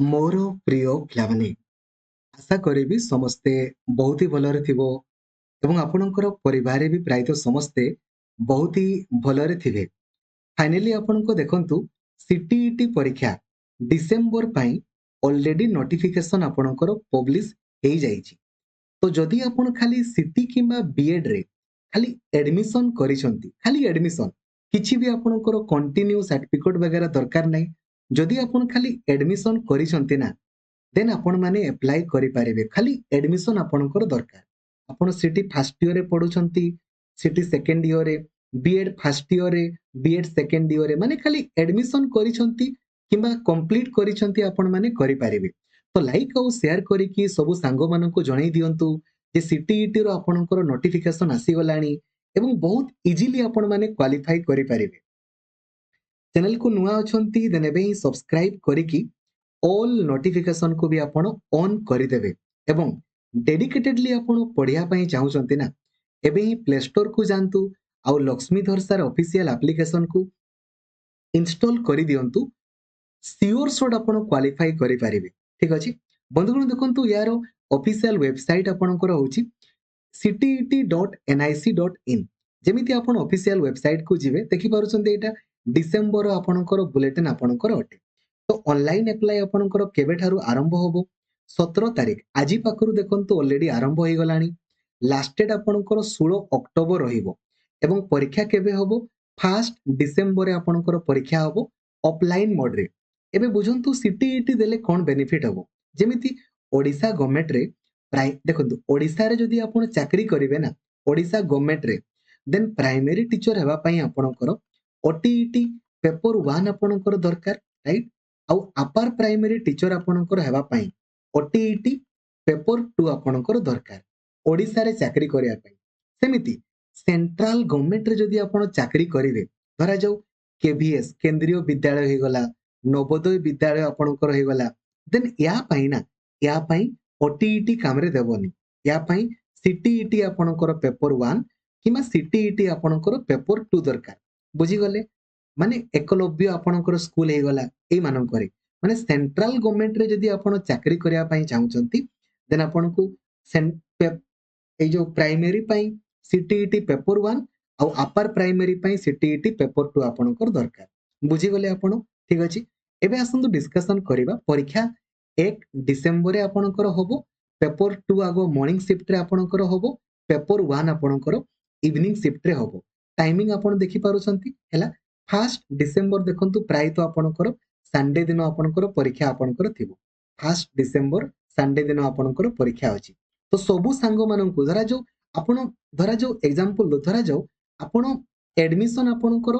मोर प्रिय पिलामाने आशा करी समस्ते बहुत ही भलरे थिबो एवं आपणकर परिवार भी प्रायतः समस्ते बहुत ही भलरे थिबे। फाइनली आपनको देखंतु सीटीईटी परीक्षा डिसेंबर पई ऑलरेडी नोटिफिकेशन आपणकर पब्लिश हे जाईची। तो जदि आपण खाली सीटी किंबा बीएड रे खाली एडमिशन करिसंती खाली एडमिशन किछि भी आपणकर कंटिन्यू सर्टिफिकेट वगैरह दरकार नै। जदि आपण खाली एडमिशन करिसंती ना देन आपण माने अप्लाई करि पारिबे। खाली एडमिशन आपणकर दरकार। आपण सीटी फर्स्ट ईयर रे पढुछंती, सीटी सेकंड ईयर रे, बीएड फर्स्ट ईयर रे, बीएड सेकंड ईयर रे माने खाली एडमिशन करिसंती किंबा कंप्लीट करिसंती आपण माने करि पारिबे। तो लाइक और शेयर करिकी सब सांग माननको जणाई दियंतु जे सीटीईटी रो आपणकर नोटिफिकेशन आसी गलानी एवं बहुत इजीली आपण माने क्वालिफाई करि पारिबे। चैनल को नुआ अछंती देन एबे ही सब्सक्राइब करिकी ऑल नोटिफिकेशन को भी आपण ऑन करिदेबे एवं डेडिकेटेडली आपण पढ़िया पई चाहुचंती ना एबे ही प्ले स्टोर को जानतु आउ लक्ष्मीधर सर ऑफिशियल एप्लीकेशन को इंस्टॉल करि दियंतु। सियोर शॉट आपण क्वालिफाई करि पारिबे। ठीक अछि बंधुगण देखंतु यार ऑफिशियल वेबसाइट आपणकर होची ctet.nic.in। जेमिति आपण ऑफिशियल वेबसाइट को जिवे देखि पारुछन्ते एटा डिसेंबर आपणकर बुलेटिन आपणकर अटे। तो ऑनलाइन अप्लाई आपणकर केबे ठारू आरंभ होबो 17 तारिख आजि पाखरु देखंतु ऑलरेडी आरंभ होई गलानी। लास्ट डेट आपणकर 16 अक्टोबर रहिबो एवं परीक्षा केबे होबो 1 डिसेंबर रे आपणकर परीक्षा होबो ऑफलाइन मोड रे। एबे बुझंतु सीटीईटी देले कोन बेनिफिट होबो जेमिति ओडिसा गवर्नमेंट रे प्राय देखंतु ओडिसा रे जदि आपण चाकरी करिवे ना ओडिसा गवर्नमेंट रे देन प्राइमरी टीचर हेबा पई आपणकर ओटीईटी पेपर 1 आपणकर दरकार राइट। आउ अपर प्राइमरी टीचर आपणकर हेबा पई ओटीईटी पेपर 2 आपणकर दरकार ओडिसा रे चाकरी करिया पई। सेमिति सेंट्रल गवर्नमेंट रे जदि आपण चाकरी करिवे धरा जाऊ केवीएस केंद्रीय विद्यालय हे गला नवोदय विद्यालय आपणकर हे गला देन या पई ना या पई ओटीईटी कामरे देबोनी या पई सीटीईटी आपणकर पेपर 1 किमा सीटीईटी आपणकर पेपर 2 दरकार। बुझी गले माने एकलव्य आपणकर स्कूल हे गला ए मानन करे माने सेंट्रल गवर्नमेंट रे जदि आपण चाकरी करिया पई चाहुचंती देन आपणकु ए जो प्राइमरी पई सीटीईटी पेपर 1 आउ अपर प्राइमरी पई सीटीईटी पेपर 2 आपणकर दरकार। बुझी गले आपण ठीक अछि। एबे आसंतु डिस्कशन करिबा परीक्षा 1 डिसेंबर रे आपणकर होबो पेपर 2 आगो मॉर्निंग शिफ्ट रे आपणकर होबो पेपर 1 आपणकर इवनिंग शिफ्ट रे होबो। टाइमिंग आपण देखि पारुछंती हैला 1 डिसेंबर देखंतु प्राय तो आपणकर संडे दिन आपणकर परीक्षा आपणकर थिबो 1 डिसेंबर संडे दिन आपणकर परीक्षा अछि। तो सबु सांग माननकु धरा जो एग्जांपल धरा जाऊ आपण एडमिशन आपणकर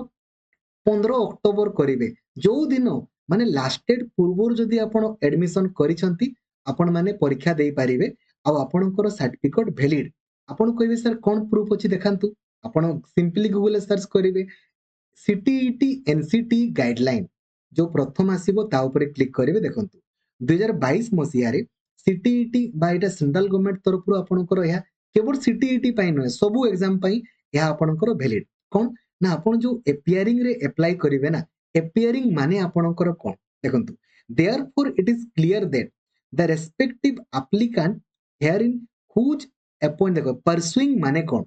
15 अक्टोबर करिवे जो दिन माने लास्ट डेट पूर्वरु जदि आपण एडमिशन करिसंती आपण माने परीक्षा देई पारिबे आ आपणकर सर्टिफिकेट वैलिड। आपण कहिबे सर कोन प्रूफ अछि देखांतु आपण सिंपली गूगल रे सर्च करिवे सीटीईटी एनसीटी गाइडलाइन जो प्रथम आसीबो ता ऊपर क्लिक करिवे देखंतु 2022 मसिया रे सीटीईटी बा एटा सेंट्रल गवर्नमेंट तरफरु आपणकर या केवल सीटीईटी पई न सबु एग्जाम पई या आपणकर वैलिड कोन ना आपण जो एपियरिंग रे अप्लाई करिवे ना एपियरिंग माने आपणकर कोन देखंतु therefore it is clear that the respective applicant here in whose appoint देखो परसुइंग माने कोन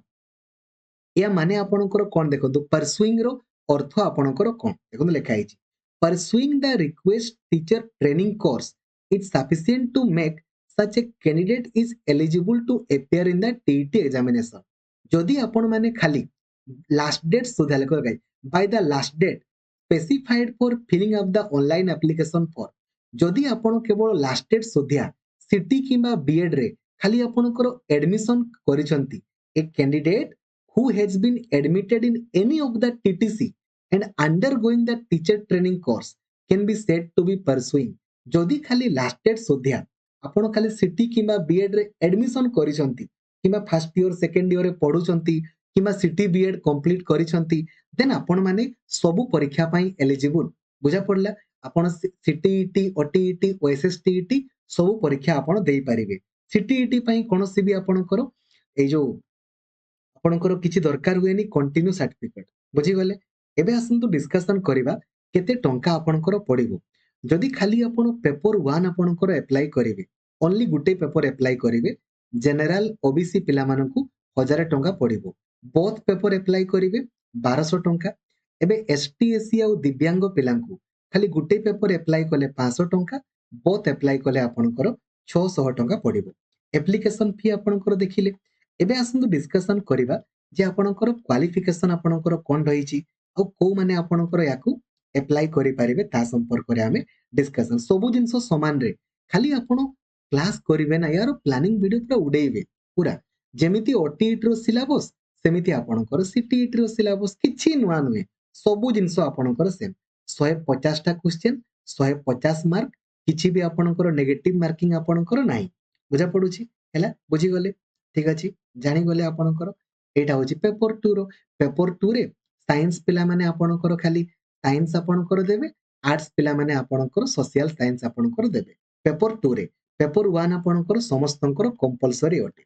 या माने आपणकर कोन देखंतु परसुइंग रो अर्थ आपणकर कोन देखंतु लेखा आइछि pursuing the request teacher training course it's sufficient to make such a candidate is eligible to appear in the TET examination। जदि आपण माने खाली लास्ट डेट सुधा लेकर गई by the last date specified for filling up the online application for जदि आपण केवल लास्ट डेट सुधिया सीटी किंबा बीएड रे खाली आपणकर एडमिशन करिसंती a candidate who has been admitted in any of the TTC and undergoing the teacher training course can be said to be pursuing। जदि खाली लास्ट डेट सुधिया आपण खाली सीटी किंबा बीएड रे एडमिशन करिसंती किंबा फर्स्ट ईयर सेकंड ईयर रे पढुचंती किंबा सीटी बीएड कंप्लीट करिसंती देन आपण माने सबु परीक्षा पई एलिजिबल बुझा पड़ला। आपण सीटीईटी ओटीईटी ओएसएसटीईटी सबु परीक्षा आपण देई परिबे। सीटीईटी पई कोनोसी भी आपणकर ए जो आपणकर किछि दरकार हुएनी कंटिन्यू सर्टिफिकेट बुझी गले। एबे आसंतु डिस्कशन करिबा केते टंका आपणकर पड़िबो जदि खाली आपण पेपर 1 आपणकर एप्लाई करिवे ओनली गुटे पेपर एप्लाई करिवे जनरल ओबीसी पिला मानकू 1000 टंका पड़िबो बोथ पेपर एप्लाई करिवे 1200 टंका एबे एसटी एससी आ दिव्यांग पिलांकू खाली गुटे पेपर एप्लाई कले 500 टंका बोथ एप्लाई कले आपणकर 600 टंका पड़िबो एप्लिकेशन फी आपणकर देखिले एबे आसंतु डिस्कशन करिबा जे आपणकर क्वालिफिकेशन आपणकर कोन रहिछि आ को माने आपणकर याकू एप्लाई करि पारिबे ता संपर्क रे हमें डिस्कशन सब जिनस समान रे खाली आपण क्लास करिवे ना यार प्लानिंग वीडियो पूरा उड़ेइबे पूरा जेमिति ओटीईटी रो सिलेबस सेमिति आपणकर सीटीईटी रो सिलेबस किछि नुआ नुए सब जिनस आपणकर सेम 150 टा क्वेश्चन 150 मार्क किछि भी आपणकर नेगेटिव मार्किंग आपणकर नाही बुझा पडुछि हैला बुझी गले ठीक अछि जानि गले आपणकर एटा होछि पेपर 2 रो पेपर 2 रे साइंस पिला माने आपणकर खाली साइंस आपणकर देबे आर्ट्स पिला माने आपणकर सोशल साइंस आपणकर देबे पेपर 2 रे पेपर 1 आपणकर समस्तंकर कंपलसरी अटे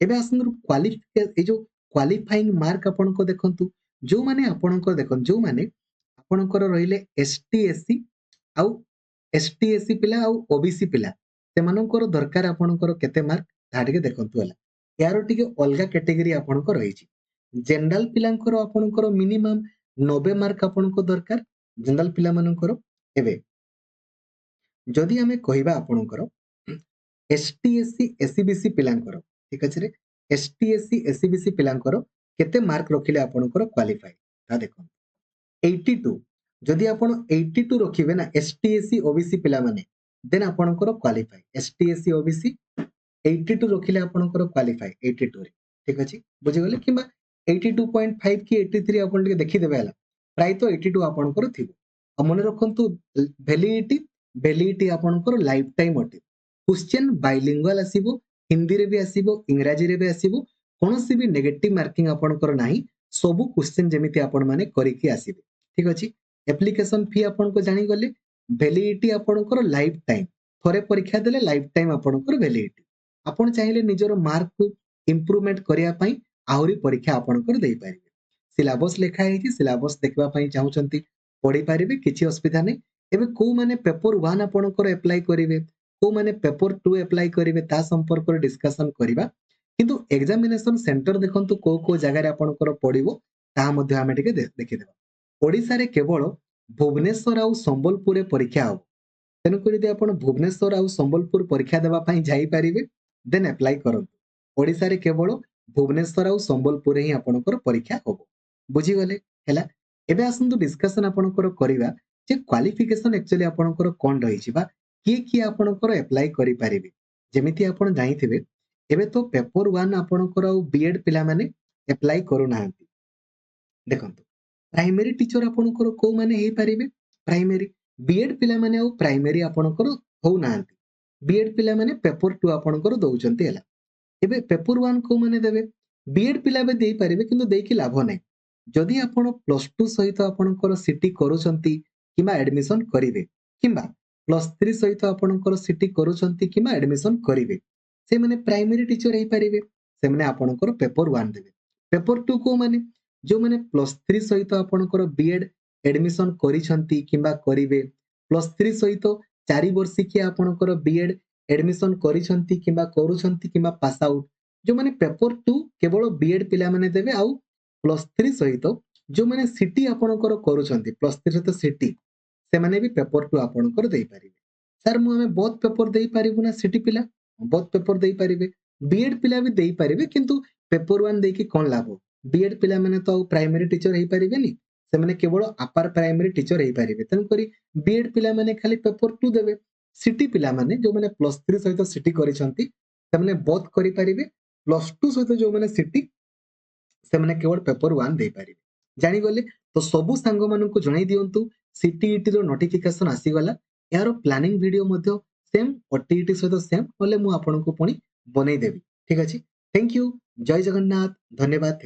एबे आसंदु क्वालिफाई ए जो क्वालिफाइंग मार्क आपनको देखंतु जो माने आपनको देखन जो माने आपणकर रहिले एसटी एससी आउ एसटी एससी पिला आउ ओबीसी पिला सेमानकर दरकार आपणकर केते मार्क ताटिके देखंतु हला यारो टिके अलगा कैटेगरी आपणकर रहिछि जनरल पिलांकर आपणकर मिनिमम 90 मार्क आपनको दरकार जनरल पिला मानकर एबे जदि हमें कहबा आपणकर एसटी एससी एससीबीसी पिलांकर ठीक अछि रे एसटी एससी एससीबीसी पिलांकर केते मार्क रखिले आपणकर क्वालिफाई ता देखो 82 जदि आपण 82 रखिबे ना एसटी एससी ओबीसी पिला माने देन आपणकर क्वालिफाई एसटी एससी ओबीसी 82 रखिले आपणकर क्वालिफाई 82 रे ठीक अछि बुझि गले किबा 82.5 की 83 आपण के देखि देबे हला प्राय तो 82 आपणकर थिबो आ मने रखंतु वैलिडिटी वैलिडिटी आपणकर लाइफ टाइम अटे क्वेश्चन बाइलिंगुअल आसीबो हिंदी रे भी आसीबो इंग्रजी रे भी आसीबो कोनोसी भी नेगेटिव मार्किंग आपणकर नाही सब क्वेश्चन जेमिति आपण माने करिकि आसीबे ठीक अछि एप्लिकेशन फी आपनको जानि गले वैलिडिटी आपणकर लाइफ टाइम थोरे परीक्षा देले लाइफ टाइम आपणकर वैलिडिटी आपण चाहिले निजर मार्क को इंप्रूवमेंट करिया पई आहुरी परीक्षा आपणकर देई पारिबे सिलेबस लेखा हेछि सिलेबस देखबा पई चाहुचंती पढी पारिबे किछि असुविधा नै एबे को माने पेपर 1 आपणकर अप्लाई करिवे को माने पेपर 2 अप्लाई करिवे ता संपर्क रे डिस्कशन करिबा किंतु एग्जामिनेशन सेंटर देखंतु को जगह रे आपणकर पडिबो ता मध्ये हमें टिके देखि देबा ओडिसा रे केवल भुवनेश्वर आउ संबलपुर रे परीक्षा हो तेणुक यदि आप भुवनेश्वर आउ संबलपुर परीक्षा देवा पई जाई पारिबे देन अप्लाई करंतु ओडिसा रे केवल भुवनेश्वर आउ संबलपुर ही आपणकर परीक्षा होबो बुझी गले हैला एबे आसंतु डिस्कशन आपणकर करिवा जे क्वालिफिकेशन एक्चुअली आपणकर कोन रहिछि बा की आपणकर अप्लाई करि पारिबे जेमिति आपण जानिथिबे एबे तो पेपर 1 आपणकर आउ बीएड पिला माने अप्लाई करू नाहंती देखंतु प्राइमरी टीचर आपणकर को माने हे पारिबे प्राइमरी बीएड पिला माने आउ प्राइमरी आपणकर हो नाहंती बीएड पिला माने पेपर 2 आपणकर दउचंती हैला एबे पेपर 1 को माने देबे बीएड पिला बे देई पारिबे किंतु देकी लाभ नै जदि आपण प्लस 2 सहित आपणकर सिटी करूचंती किबा एडमिशन करिवे किबा प्लस 3 सहित आपणकर सिटी करूचंती किबा एडमिशन करिवे से माने प्राइमरी टीचर हे पारिबे से माने आपणकर पेपर 1 देबे पेपर 2 को माने जो माने प्लस 3 सहित आपणकर बीएड एडमिशन करिसंती किबा करिवे प्लस 3 सहित 4 वर्ष की आपणकर बीएड एडमिशन करिसंती किबा करूछंती किबा पास आउट जो माने पेपर 2 केवल बीएड पिला माने देबे आउ प्लस 3 सहित जो माने सिटी आपणकर करूछंती प्लस 3 सहित सिटी से माने भी पेपर 2 आपणकर देई पारिबे सर मु हमें बहुत पेपर देई पारिबु ना सिटी पिला बहुत पेपर देई पारिबे बीएड पिला भी देई पारिबे किंतु पेपर 1 देकी कोन लाभ बीएड पिला माने तो प्राइमरी टीचर हे पारिबेनी से माने केवल अपर प्राइमरी टीचर हे पारिबे तन करी बीएड पिला माने खाली पेपर 2 देबे सिटी पिला माने जो माने प्लस 3 सहित सिटी करिसंती से माने बोथ करि पारिबे प्लस 2 सहित जो माने सिटी से माने केवल पेपर 1 देई पारिबे जानि गले तो सबु सांग माननकु जणाई दियंतु सीटीईटी रो नोटिफिकेशन आसी गला यार प्लानिंग वीडियो मध्ये सेम ओटीईटी सहित सेम होले मु आपनको पुनी बनै देबी ठीक अछि थैंक यू जय जगन्नाथ धन्यवाद।